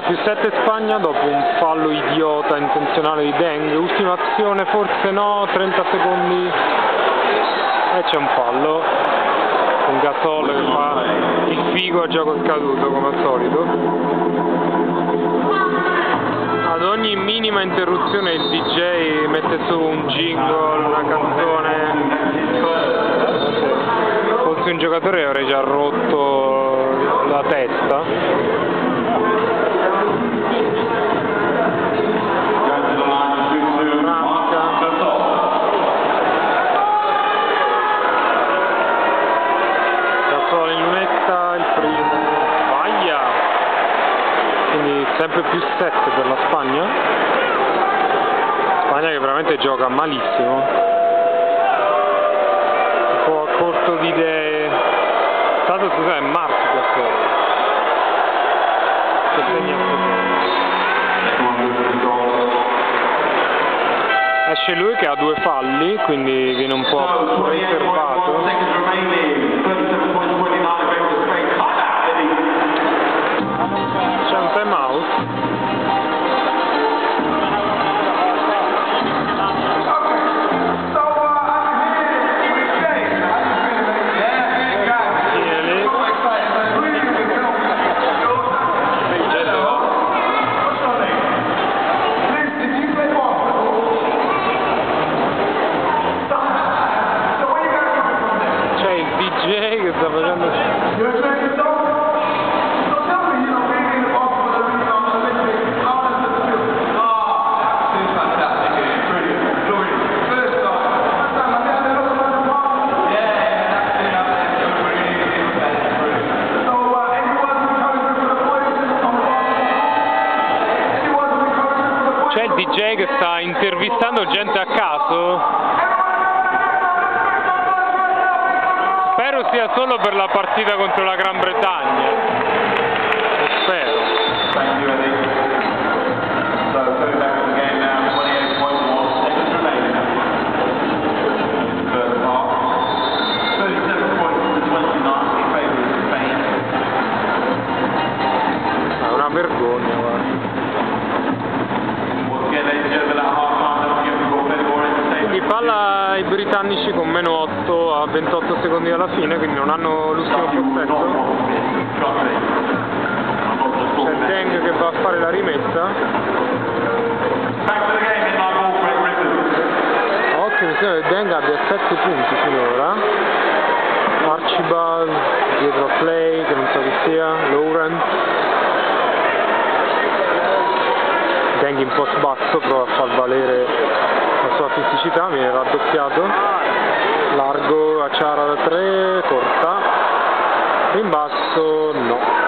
Più 7 Spagna dopo un fallo idiota intenzionale di Deng. Ultima azione, forse no, 30 secondi e c'è un fallo con Gasol che fa il figo a gioco scaduto come al solito. Ad ogni minima interruzione il DJ mette su un jingle, una canzone. Se fossi un giocatore avrei già rotto la testa. In lunetta il primo, vaglia, quindi sempre più 7 per la Spagna. Spagna che veramente gioca malissimo, un po' a corto di idee. Stato è Martica che segna. Esce lui che ha 2 falli, quindi viene un po' riservato. C'è un time out. C'è il DJ che sta facendo. C'è il DJ che sta intervistando gente a caso. Spero sia solo per la partita contro la Gran Bretagna. Lo spero. È una vergogna, guarda. Quindi palla ai britannici con -8 a 28 secondi alla fine, quindi non hanno l'ultimo possesso. C'è Deng che va a fare la rimessa. Occhio, mi sembra che Deng abbia 7 punti finora. Archibald dietro a Play, che non so chi sia, Lawrence. Deng in post basso prova a far valere la sua fisicità, viene raddoppiato, largo a Ciara da 3, corta, rimbalzo no.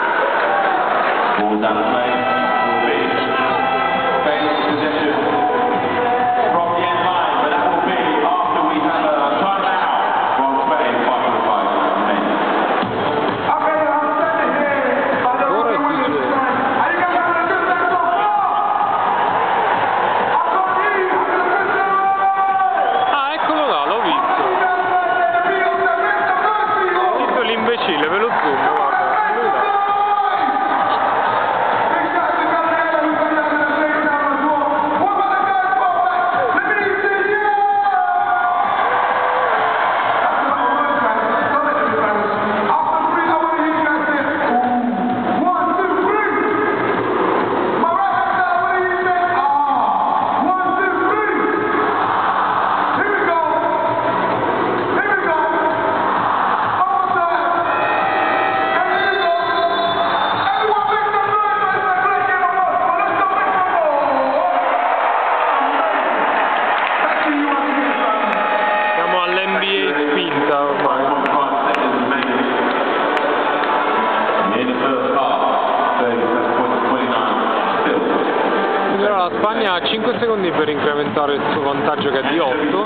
Ve lo zoom, guarda, lui là. La Spagna ha 5 secondi per incrementare il suo vantaggio che è di 8.